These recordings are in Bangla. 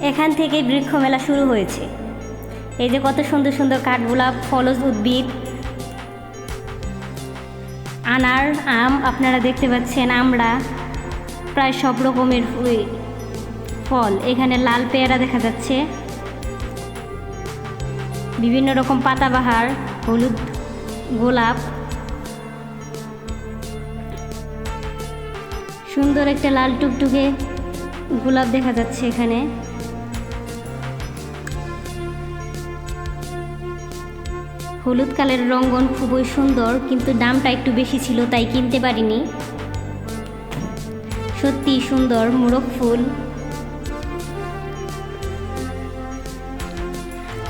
এখান থেকে বৃক্ষ মেলা শুরু হয়েছে। এই যে কত সুন্দর সুন্দর কাঠগোলাপ, ফলজ উদ্ভিদ, আনার, আম আপনারা দেখতে পাচ্ছেন, আমড়া, প্রায় সব রকমের ফল। এখানে লাল পেয়ারা দেখা যাচ্ছে, বিভিন্ন রকম পাতাবাহার, হলুদ গোলাপ, সুন্দর একটা লাল টুকটুকে গোলাপ দেখা যাচ্ছে এখানে। হলুদ কালারের রঙ্গন খুবই সুন্দর, কিন্তু দামটা একটু বেশি ছিল তাই কিনতে পারিনি। সত্যি সুন্দর মোরগ ফুল।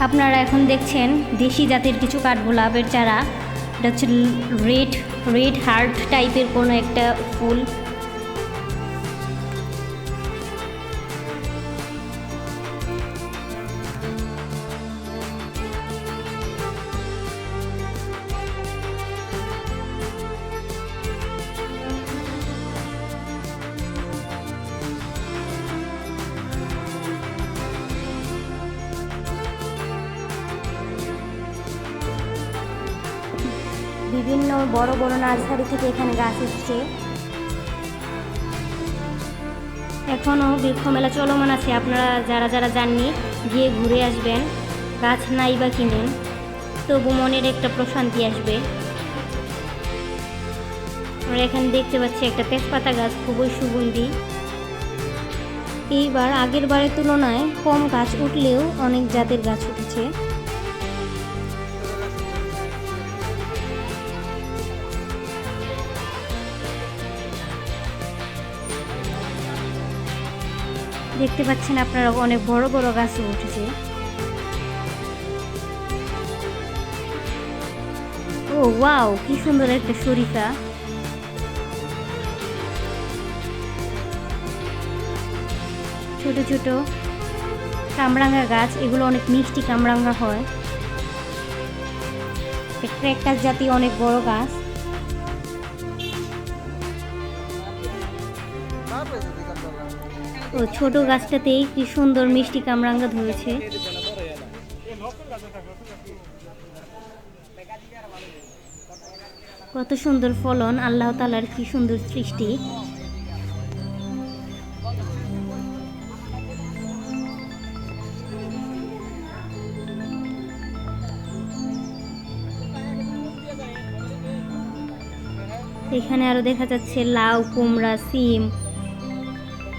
আপনারা এখন দেখছেন দেশি জাতের কিছু কাঠগোলাপের চারা। এটা হচ্ছে রেড হার্ট টাইপের কোনো একটা ফুল। বিভিন্ন বড় বড় নার্সারি থেকে এখানে গাছ এসছে। এখনও বৃক্ষ মেলা চলমান আছে, আপনারা যারা যারা যাননি গিয়ে ঘুরে আসবেন। গাছ নাই বা কিনেন, তবু মনের একটা প্রশান্তি আসবে। আমরা এখানে দেখতে পাচ্ছি একটা তেজপাতা গাছ, খুবই সুগন্ধি। এইবার আগের বারের তুলনায় কম গাছ উঠলেও অনেক জাতের গাছ উঠেছে। দেখতে পাচ্ছেন আপনারা অনেক বড় বড় গাছ উঠেছে। ও ওয়াও, কি সুন্দর একটা শরীফা। ছোট ছোট কামরাঙ্গা গাছ, এগুলো অনেক মিষ্টি কামরাঙ্গা হয়। ক্র্যাকটাস জাতীয় অনেক বড় গাছ। ও ছোট গাছটাতেই কি সুন্দর মিষ্টি কামরাঙ্গা ধরেছে। কত সুন্দর ফলন, আল্লাহ তাআলার কি সুন্দর সৃষ্টি। এখানে আরো দেখা যাচ্ছে লাউ, কুমড়া, সিম,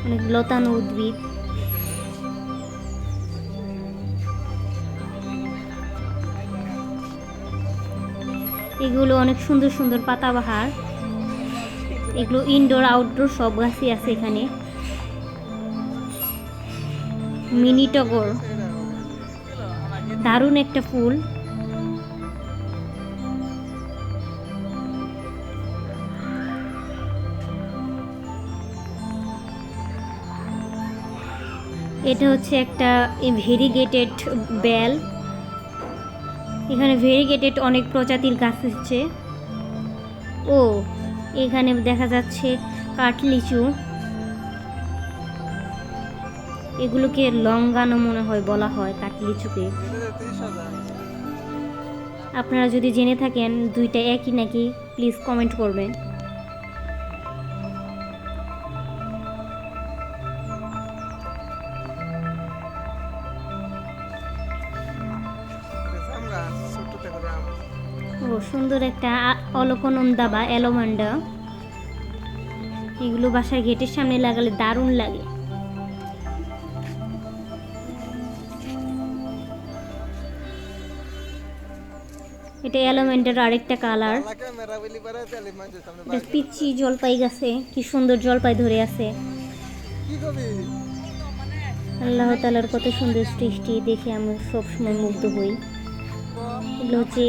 অনেক লতানো উদ্ভিদ। এগুলো অনেক সুন্দর সুন্দর পাতাবাহার। এগুলো ইনডোর আউটডোর সব গাছই আছে এখানে। মিনি টগর, দারুণ একটা ফুল। এটা হচ্ছে একটা ভেরিগেটেড বেল। এখানে ভেরিগেটেড অনেক প্রজাতির গাছ হচ্ছে। ও এখানে দেখা যাচ্ছে কাঠলিচু, এগুলোকে লঙ্গানো মনে হয় বলা হয় কাঠলিচুকে। আপনারা যদি জেনে থাকেন দুইটা একই নাকি প্লিজ কমেন্ট করবেন। ও সুন্দর একটা অলকনন্দা বা অ্যালোমান্ডা। এগুলো বাসার গেটের সামনে লাগালে দারুণ লাগে। এটা অ্যালোমান্ডার আরেকটা কালার। পিচ্ছি জলপাই গাছে কি সুন্দর জলপাই ধরে আছে। আল্লাহ তাআলার কত সুন্দর সৃষ্টি, দেখে আমি সবসময় মুগ্ধ হই। এগুলো হচ্ছে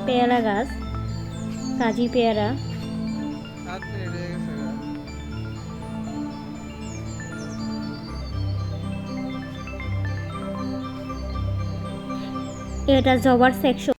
পেয়ারা গাছ, কাজি পেয়ারা। এটা জবার সেকশন।